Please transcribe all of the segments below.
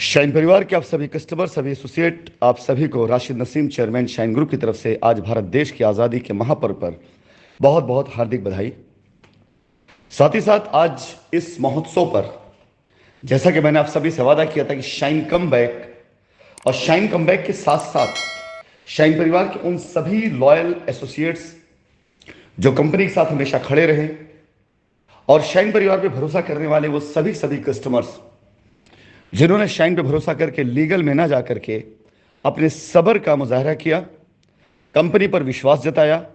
Shine परिवार के आप सभी कस्टमर, सभी एसोसिएट, आप सभी को Rashid Naseem, chairman shine group की तरफ से आज भारत देश की आज़ादी के महापर्व पर बहुत बहुत हार्दिक बधाई। साथ ही साथ आज इस महोत्सव पर जैसा कि मैंने आप सभी से वादा किया था कि शाइन कम बैक, और शाइन कम बैक के साथ साथ शाइन परिवार के उन सभी लॉयल एसोसिएट्स जो कंपनी के साथ हमेशा खड़े रहे और शाइन परिवार पे भरोसा करने वाले वो सभी कस्टमर्स जिन्होंने शाइन पे भरोसा करके लीगल में ना जा करके अपने सब्र का मुजाहरा किया, कंपनी पर विश्वास जताया,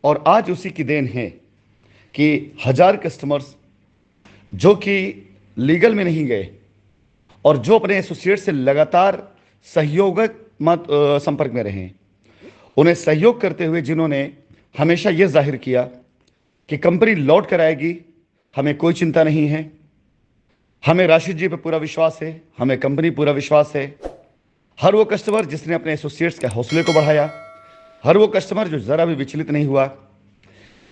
और आज उसी की देन है कि 1000 कस्टमर्स जो कि लीगल में नहीं गए और जो अपने एसोसिएट से लगातार संपर्क में रहे, उन्हें सहयोग करते हुए जिन्होंने हमेशा यह जाहिर किया कि कंपनी लौट कर आएगी, हमें कोई चिंता नहीं है, हमें राशिद जी पे पूरा विश्वास है, हमें कंपनी पूरा विश्वास है। हर वो कस्टमर जिसने अपने एसोसिएट्स के हौसले को बढ़ाया, हर वो कस्टमर जो ज़रा भी विचलित नहीं हुआ,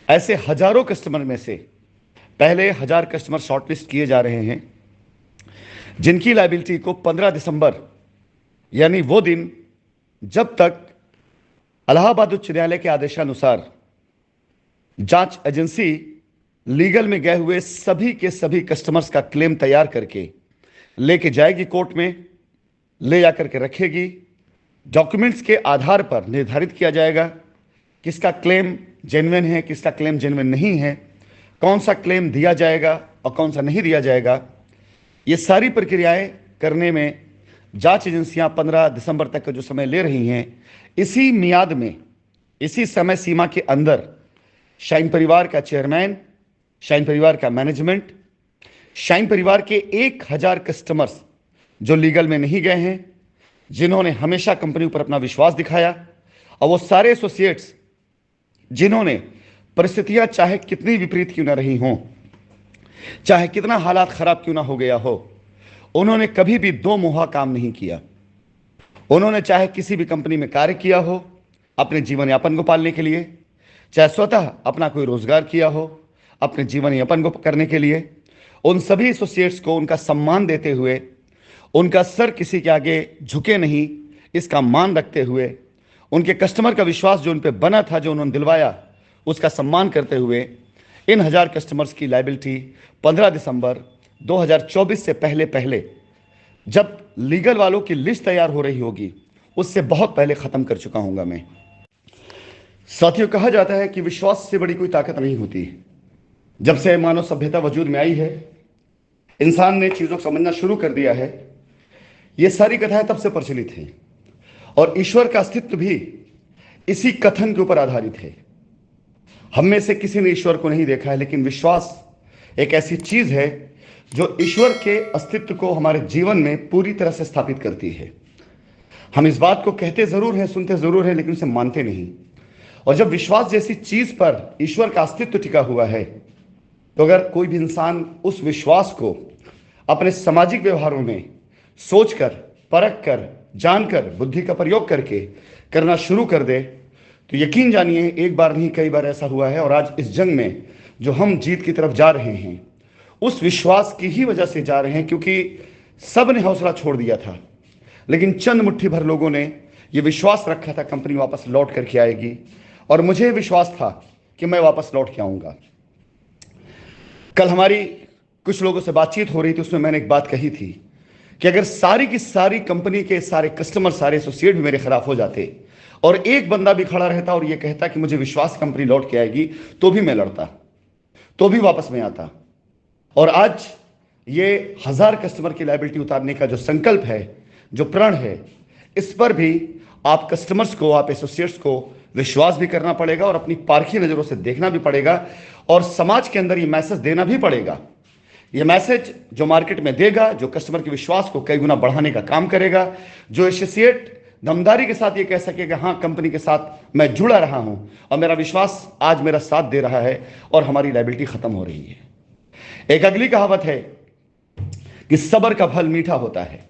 ऐसे हजारों कस्टमर में से पहले 1000 कस्टमर शॉर्टलिस्ट किए जा रहे हैं जिनकी लायबिलिटी को 15 दिसंबर यानी वो दिन जब तक इलाहाबाद उच्च न्यायालय के आदेशानुसार जांच एजेंसी लीगल में गए हुए सभी के सभी कस्टमर्स का क्लेम तैयार करके लेके जाएगी, कोर्ट में ले जाकर के रखेगी। डॉक्यूमेंट्स के आधार पर निर्धारित किया जाएगा किसका क्लेम जेन्युइन है, किसका क्लेम जेन्युइन नहीं है, कौन सा क्लेम दिया जाएगा और कौन सा नहीं दिया जाएगा। ये सारी प्रक्रियाएं करने में जांच एजेंसियां 15 दिसंबर तक का जो समय ले रही हैं, इसी मियाद में, इसी समय सीमा के अंदर शाइन परिवार का चेयरमैन, शाइन परिवार का मैनेजमेंट, शाइन परिवार के 1000 कस्टमर्स जो लीगल में नहीं गए हैं, जिन्होंने हमेशा कंपनी पर अपना विश्वास दिखाया, और वो सारे एसोसिएट्स जिन्होंने परिस्थितियां चाहे कितनी विपरीत क्यों ना रही हों, चाहे कितना हालात खराब क्यों ना हो गया हो, उन्होंने कभी भी दो मुहा काम नहीं किया। उन्होंने चाहे किसी भी कंपनी में कार्य किया हो अपने जीवन यापन को पालने के लिए, चाहे स्वतः अपना कोई रोजगार किया हो अपने जीवन यापन को करने के लिए, उन सभी एसोसिएट्स को उनका सम्मान देते हुए, उनका सर किसी के आगे झुके नहीं, इसका मान रखते हुए, उनके कस्टमर का विश्वास जो उन पे बना था, जो उन्होंने दिलवाया, उसका सम्मान करते हुए इन 1000 कस्टमर्स की लायबिलिटी 15 दिसंबर 2024 से पहले जब लीगल वालों की लिस्ट तैयार हो रही होगी, उससे बहुत पहले खत्म कर चुका हूंगा मैं। साथियों, कहा जाता है कि विश्वास से बड़ी कोई ताकत नहीं होती। जब से मानव सभ्यता वजूद में आई है, इंसान ने चीजों को समझना शुरू कर दिया है, ये सारी कथाएं तब से प्रचलित हैं, और ईश्वर का अस्तित्व भी इसी कथन के ऊपर आधारित है। हम में से किसी ने ईश्वर को नहीं देखा है, लेकिन विश्वास एक ऐसी चीज है जो ईश्वर के अस्तित्व को हमारे जीवन में पूरी तरह से स्थापित करती है। हम इस बात को कहते जरूर हैं, सुनते जरूर हैं, लेकिन उसे मानते नहीं। और जब विश्वास जैसी चीज पर ईश्वर का अस्तित्व टिका हुआ है, तो अगर कोई भी इंसान उस विश्वास को अपने सामाजिक व्यवहारों में सोचकर, परख कर, जानकर, बुद्धि का प्रयोग करके करना शुरू कर दे, तो यकीन जानिए एक बार नहीं कई बार ऐसा हुआ है। और आज इस जंग में जो हम जीत की तरफ जा रहे हैं, उस विश्वास की ही वजह से जा रहे हैं, क्योंकि सब ने हौसला छोड़ दिया था, लेकिन चंद मुट्ठी भर लोगों ने यह विश्वास रखा था कंपनी वापस लौट करके आएगी, और मुझे विश्वास था कि मैं वापस लौट के आऊंगा। कल हमारी कुछ लोगों से बातचीत हो रही थी, उसमें मैंने एक बात कही थी कि अगर सारी की सारी कंपनी के सारे कस्टमर, सारे एसोसिएट भी मेरे खिलाफ हो जाते और एक बंदा भी खड़ा रहता और यह कहता कि मुझे विश्वास कंपनी लौट के आएगी, तो भी मैं लड़ता, तो भी वापस में आता। और आज ये 1000 कस्टमर की लायबिलिटी उतारने का जो संकल्प है, जो प्रण है, इस पर भी आप कस्टमर्स को, आप एसोसिएट्स को विश्वास भी करना पड़ेगा और अपनी पारखी नजरों से देखना भी पड़ेगा, और समाज के अंदर ये मैसेज देना भी पड़ेगा। ये मैसेज जो मार्केट में देगा, जो कस्टमर के विश्वास को कई गुना बढ़ाने का काम करेगा, जो एसोसिएट दमदारी के साथ ये कह सकेगा हाँ, कंपनी के साथ मैं जुड़ा रहा हूं और मेरा विश्वास आज मेरा साथ दे रहा है और हमारी लायबिलिटी खत्म हो रही है। एक अगली कहावत है कि सब्र का फल मीठा होता है।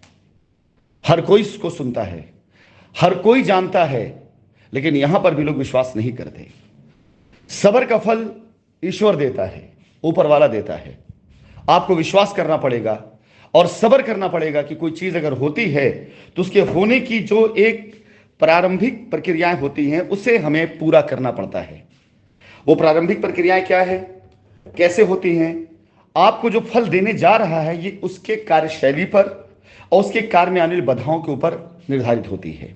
हर कोई इसको सुनता है, हर कोई जानता है, लेकिन यहां पर भी लोग विश्वास नहीं करते। सब्र का फल ईश्वर देता है, ऊपर वाला देता है। आपको विश्वास करना पड़ेगा और सब्र करना पड़ेगा कि कोई चीज अगर होती है तो उसके होने की जो एक प्रारंभिक प्रक्रियाएं होती हैं उसे हमें पूरा करना पड़ता है। वो प्रारंभिक प्रक्रियाएं क्या है, कैसे होती हैं? आपको जो फल देने जा रहा है ये उसके कार्यशैली पर और उसके कार्य में आने वाली बाधाओं के ऊपर निर्धारित होती है।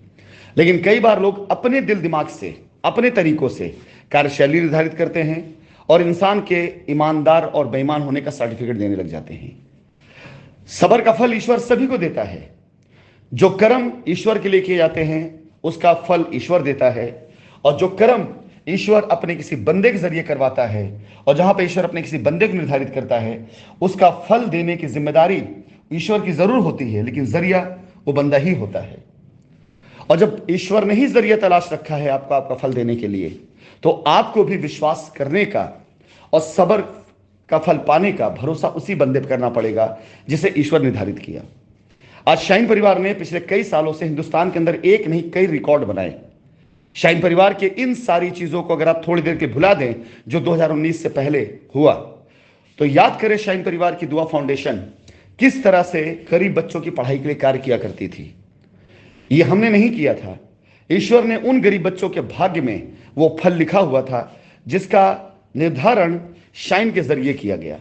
लेकिन कई बार लोग अपने दिल दिमाग से, अपने तरीकों से कार्यशैली निर्धारित करते हैं और इंसान के ईमानदार और बेईमान होने का सर्टिफिकेट देने लग जाते हैं। सब्र का फल ईश्वर सभी को देता है। जो कर्म ईश्वर के लिए किए जाते हैं उसका फल ईश्वर देता है, और जो कर्म ईश्वर अपने किसी बंदे के जरिए करवाता है और जहां पर ईश्वर अपने किसी बंदे को निर्धारित करता है उसका फल देने की जिम्मेदारी ईश्वर की जरूर होती है, लेकिन जरिया वो बंदा ही होता है। और जब ईश्वर ने ही जरिया तलाश रखा है आपको आपका फल देने के लिए, तो आपको भी विश्वास करने का और सब्र का फल पाने का भरोसा उसी बंदे पर करना पड़ेगा जिसे ईश्वर निर्धारित किया। आज शाइन परिवार ने पिछले कई सालों से हिंदुस्तान के अंदर एक नहीं कई रिकॉर्ड बनाए। शाइन परिवार के इन सारी चीजों को अगर आप थोड़ी देर के भुला दें जो 2019 से पहले हुआ, तो याद करें शाइन परिवार की दुआ फाउंडेशन किस तरह से गरीब बच्चों की पढ़ाई के लिए कार्य किया करती थी। ये हमने नहीं किया था, ईश्वर ने उन गरीब बच्चों के भाग्य में वो फल लिखा हुआ था जिसका निर्धारण शाइन के जरिए किया गया।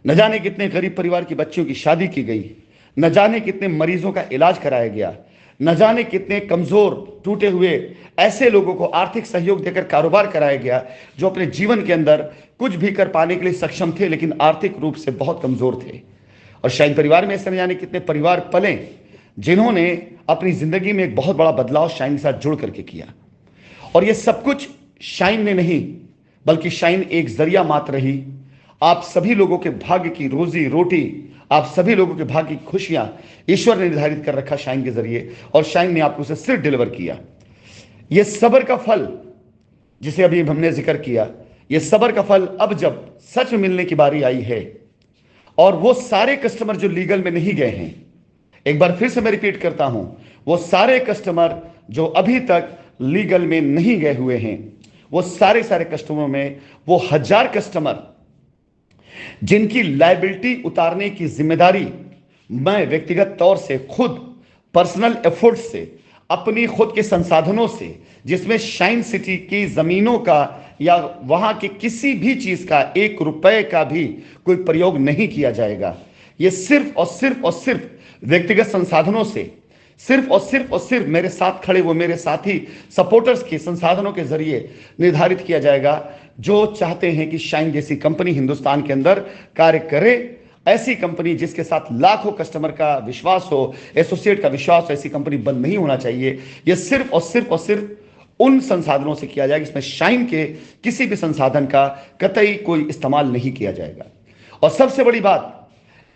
न जाने कितने गरीब परिवार की बच्चियों की शादी की गई, न जाने कितने मरीजों का इलाज कराया गया, न जाने कितने कमजोर टूटे हुए ऐसे लोगों को आर्थिक सहयोग देकर कारोबार कराया गया जो अपने जीवन के अंदर कुछ भी कर पाने के लिए सक्षम थे लेकिन आर्थिक रूप से बहुत कमजोर थे। और शाइन परिवार में ऐसे न जाने कितने परिवार पले जिन्होंने अपनी जिंदगी में एक बहुत बड़ा बदलाव शाइन के साथ जुड़ करके किया। और ये सब कुछ शाइन ने नहीं बल्कि शाइन एक जरिया मात्र रही। आप सभी लोगों के भाग्य की रोजी रोटी, आप सभी लोगों के भाग्य की खुशियां ईश्वर ने निर्धारित कर रखा शाइन के जरिए, और शाइन ने आपको उसे सिर्फ डिलीवर किया। यह सब्र का फल जिसे अभी हमने जिक्र किया, यह सब्र का फल अब जब सच में मिलने की बारी आई है, और वो सारे कस्टमर जो लीगल में नहीं गए हैं, एक बार फिर से मैं रिपीट करता हूं, वो सारे कस्टमर जो अभी तक लीगल में नहीं गए हुए हैं, वो सारे कस्टमरों में वो 1000 कस्टमर जिनकी लायबिलिटी उतारने की जिम्मेदारी मैं व्यक्तिगत तौर से खुद पर्सनल एफर्ट से अपनी खुद के संसाधनों से, जिसमें शाइन सिटी की जमीनों का या वहां के किसी भी चीज का 1 रुपए का भी कोई प्रयोग नहीं किया जाएगा। यह सिर्फ और सिर्फ और सिर्फ व्यक्तिगत संसाधनों से, सिर्फ और सिर्फ और सिर्फ मेरे साथ खड़े वो मेरे साथी सपोर्टर्स के संसाधनों के जरिए निर्धारित किया जाएगा जो चाहते हैं कि शाइन जैसी कंपनी हिंदुस्तान के अंदर कार्य करे। ऐसी कंपनी जिसके साथ लाखों कस्टमर का विश्वास हो, एसोसिएट का विश्वास हो, ऐसी कंपनी बंद नहीं होना चाहिए। यह सिर्फ और सिर्फ और सिर्फ उन संसाधनों से किया जाएगा इसमें शाइन के किसी भी संसाधन का कतई कोई इस्तेमाल नहीं किया जाएगा। और सबसे बड़ी बात,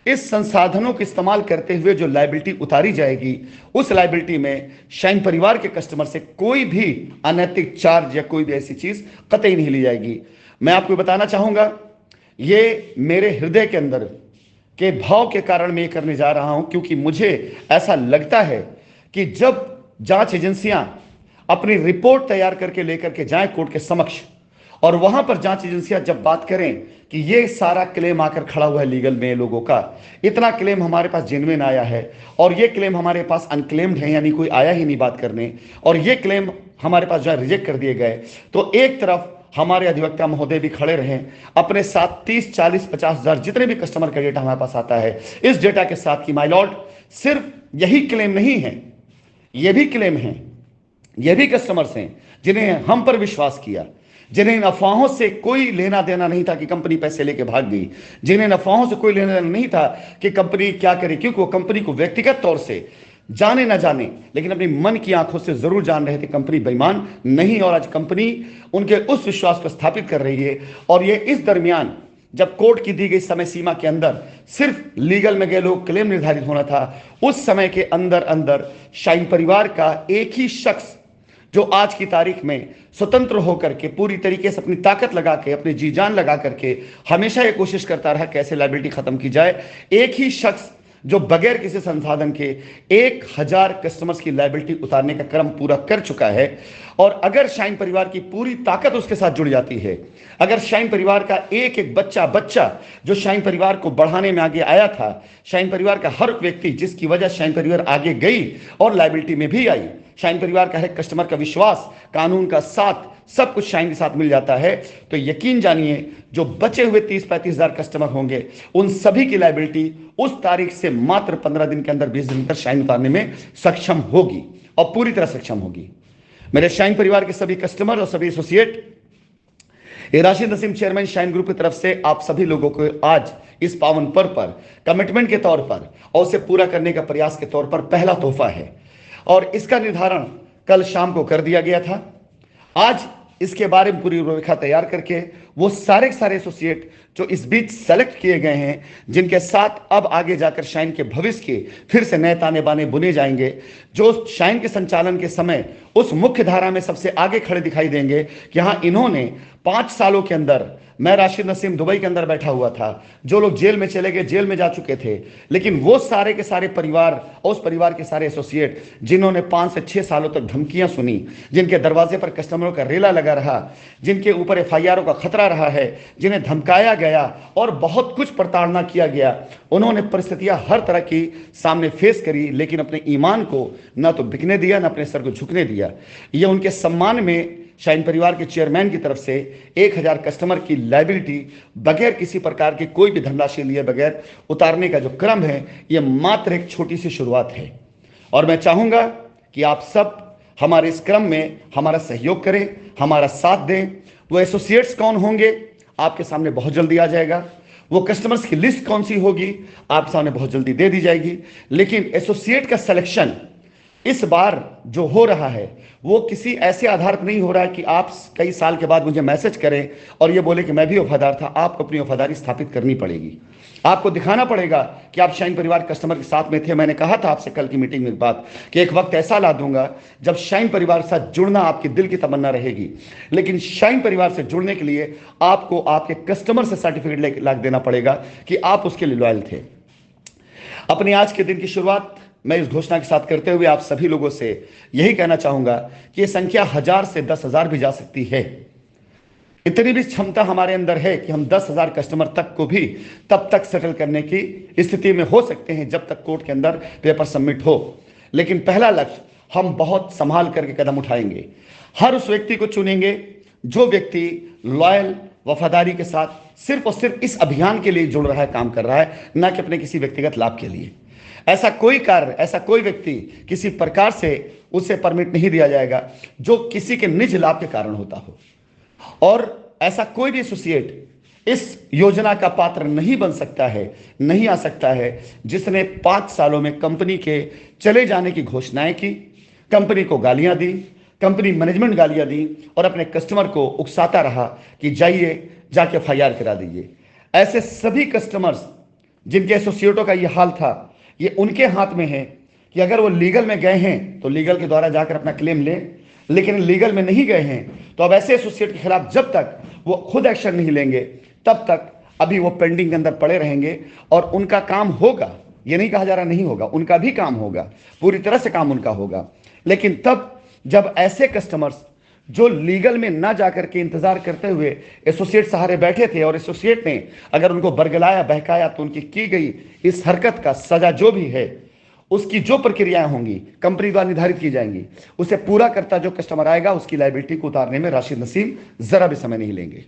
इस संसाधनों को इस्तेमाल करते हुए जो लायबिलिटी उतारी जाएगी, उस लायबिलिटी में शाइन परिवार के कस्टमर से कोई भी अनैतिक चार्ज या कोई भी ऐसी चीज कतई नहीं ली जाएगी। मैं आपको बताना चाहूंगा, ये मेरे हृदय के अंदर के भाव के कारण मैं ये करने जा रहा हूं, क्योंकि मुझे ऐसा लगता है कि जब जांच एजेंसियां अपनी रिपोर्ट तैयार करके लेकर के जाएं कोर्ट के समक्ष, और वहां पर जांच एजेंसियां जब बात करें कि ये सारा क्लेम आकर खड़ा हुआ है लीगल में लोगों का, इतना क्लेम हमारे पास जेन्युइन आया है और ये क्लेम हमारे पास अनक्लेम्ड है, यानी कोई आया ही नहीं बात करने, और ये क्लेम हमारे पास जो है रिजेक्ट कर दिए गए, तो एक तरफ हमारे अधिवक्ता महोदय भी खड़े रहे अपने साथ 30, 40, 50 हजार जितने भी कस्टमर का डेटा हमारे पास आता है, इस डेटा के साथ कि माय लॉर्ड सिर्फ यही क्लेम नहीं है, ये भी क्लेम है, ये भी कस्टमर्स हैं जिन्हें हम पर विश्वास किया, जिन्हें इन अफवाहों से कोई लेना देना नहीं था कि कंपनी पैसे लेके भाग गई, जिन्हें इन अफवाहों से कोई लेना देना नहीं था कि कंपनी क्या करे, क्योंकि वो कंपनी को व्यक्तिगत तौर से जाने ना जाने लेकिन अपनी मन की आंखों से जरूर जान रहे थे कंपनी बेईमान नहीं, और आज कंपनी उनके उस विश्वास को स्थापित कर रही है। और ये इस दरमियान जब कोर्ट की दी गई समय सीमा के अंदर सिर्फ लीगल में गए लोग क्लेम निर्धारित होना था, उस समय के अंदर अंदर शाइन परिवार का एक ही शख्स जो आज की तारीख में स्वतंत्र होकर के पूरी तरीके से अपनी ताकत लगा के, अपनी जी जान लगा करके हमेशा ये कोशिश करता रहा कैसे लायबिलिटी खत्म की जाए, एक ही शख्स जो बगैर किसी संसाधन के 1000 कस्टमर्स की लायबिलिटी उतारने का क्रम पूरा कर चुका है। और अगर शाइन परिवार की पूरी ताकत उसके साथ जुड़ जाती है, अगर शाइन परिवार का एक एक बच्चा जो शाइन परिवार को बढ़ाने में आगे आया था, शाइन परिवार का हर व्यक्ति जिसकी वजह शाइन परिवार आगे गई और लायबिलिटी में भी आई, शाइन परिवार का हर एक कस्टमर का विश्वास, कानून का साथ, सब कुछ शाइन के साथ मिल जाता है, तो यकीन जानिए जो बचे हुए 30-35 हजार कस्टमर होंगे उन सभी की लायबिलिटी उस तारीख से मात्र 15 दिन के अंदर, 20 दिन तक शाइन उतारने में सक्षम होगी और पूरी तरह सक्षम होगी। मेरे शाइन परिवार के सभी कस्टमर और सभी associate, Rashid Naseem chairman shine group की तरफ से आप सभी लोगों को आज इस पावन पर्व पर कमिटमेंट के तौर पर और उसे पूरा करने का प्रयास के तौर पर पहला तोहफा है और इसका निर्धारण कल शाम को कर दिया गया था। आज इसके बारे में पूरी रूपरेखा तैयार करके वो सारे एसोसिएट जो इस बीच सेलेक्ट किए गए हैं, जिनके साथ अब आगे जाकर शाइन के भविष्य के फिर से नए ताने बाने बुने जाएंगे, जो शाइन के संचालन के समय उस मुख्य धारा में सबसे आगे खड़े दिखाई देंगे कि हाँ, इन्होंने 5 सालों के अंदर, मैं राशिद नसीम दुबई के अंदर बैठा हुआ था, जो लोग जेल में चले गए, जेल में जा चुके थे, लेकिन वो सारे के सारे परिवार और उस परिवार के सारे एसोसिएट जिन्होंने 5 से 6 सालों तक धमकियां सुनी, जिनके दरवाजे पर कस्टमरों का रेला लगा रहा, जिनके ऊपर एफआईआरों का खतरा रहा है, जिन्हें धमकाया गया और बहुत कुछ प्रताड़ना किया गया, उन्होंने परिस्थितियां हर तरह की सामने फेस करी, लेकिन अपने ईमान को न तो बिकने दिया, न अपने सर को झुकने दिया। यह उनके सम्मान में शाइन परिवार के चेयरमैन की तरफ से 1000 कस्टमर की लायबिलिटी बगैर किसी प्रकार की कोई भी धनराशि लिए बगैर उतारने का जो क्रम है, यह मात्र एक छोटी सी शुरुआत है। और मैं चाहूंगा कि आप सब हमारे इस क्रम में हमारा सहयोग करें, हमारा साथ दें। वो एसोसिएट्स कौन होंगे आपके सामने बहुत जल्दी आ जाएगा, वो कस्टमर्स की लिस्ट कौन सी होगी आपके सामने बहुत जल्दी दे दी जाएगी। लेकिन एसोसिएट का सिलेक्शन इस बार जो हो रहा है वो किसी ऐसे आधार पर नहीं हो रहा है कि आप कई साल के बाद मुझे मैसेज करें और ये बोले कि मैं भी वफादार था। आपको अपनी वफादारी स्थापित करनी पड़ेगी, आपको दिखाना पड़ेगा कि आप शाइन परिवार कस्टमर के साथ में थे। मैंने कहा था आपसे कल की मीटिंग में बात कि एक वक्त ऐसा ला दूंगा जब शाइन परिवार के साथ जुड़ना आपके दिल की तमन्ना रहेगी, लेकिन शाइन परिवार से जुड़ने के लिए आपको आपके कस्टमर से सर्टिफिकेट ला देना पड़ेगा कि आप उसके लिए लॉयल थे। अपने आज के दिन की शुरुआत मैं इस घोषणा के साथ करते हुए आप सभी लोगों से यही कहना चाहूंगा कि यह संख्या 1000 से 10,000 भी जा सकती है। इतनी भी क्षमता हमारे अंदर है कि हम 10,000 कस्टमर तक को भी तब तक सेटल करने की स्थिति में हो सकते हैं जब तक कोर्ट के अंदर पेपर सबमिट हो। लेकिन पहला लक्ष्य हम बहुत संभाल करके कदम उठाएंगे। हर उस व्यक्ति को चुनेंगे जो व्यक्ति लॉयल, वफादारी के साथ सिर्फ और सिर्फ इस अभियान के लिए जुड़ रहा है, काम कर रहा है, ना कि अपने किसी व्यक्तिगत लाभ के लिए। ऐसा कोई कार्य, ऐसा कोई व्यक्ति किसी प्रकार से उसे परमिट नहीं दिया जाएगा जो किसी के निज लाभ के कारण होता हो। और ऐसा कोई भी एसोसिएट इस योजना का पात्र नहीं बन सकता है, नहीं आ सकता है, जिसने 5 सालों में कंपनी के चले जाने की घोषणाएं की, कंपनी को गालियां दी, कंपनी मैनेजमेंट गालियां दी और अपने कस्टमर को उकसाता रहा कि जाइए जाके एफआईआर करा दीजिए। ऐसे सभी कस्टमर्स जिनके एसोसिएटों का यह हाल था, ये उनके हाथ में है कि अगर वो लीगल में गए हैं तो लीगल के द्वारा जाकर अपना क्लेम लें, लेकिन लीगल में नहीं गए हैं तो अब ऐसे एसोसिएट के खिलाफ जब तक वो खुद एक्शन नहीं लेंगे तब तक अभी वो पेंडिंग के अंदर पड़े रहेंगे और उनका काम होगा। ये नहीं कहा जा रहा नहीं होगा, उनका भी काम होगा, पूरी तरह से काम उनका होगा। लेकिन तब जब ऐसे कस्टमर्स जो लीगल में ना जाकर के इंतजार करते हुए एसोसिएट सहारे बैठे थे और एसोसिएट ने अगर उनको बरगलाया, बहकाया, तो उनकी की गई इस हरकत का सजा जो भी है, उसकी जो प्रक्रियाएं होंगी कंपनी द्वारा निर्धारित की जाएंगी, उसे पूरा करता जो कस्टमर आएगा उसकी लायबिलिटी को उतारने में राशिद नसीम जरा भी समय नहीं लेंगे।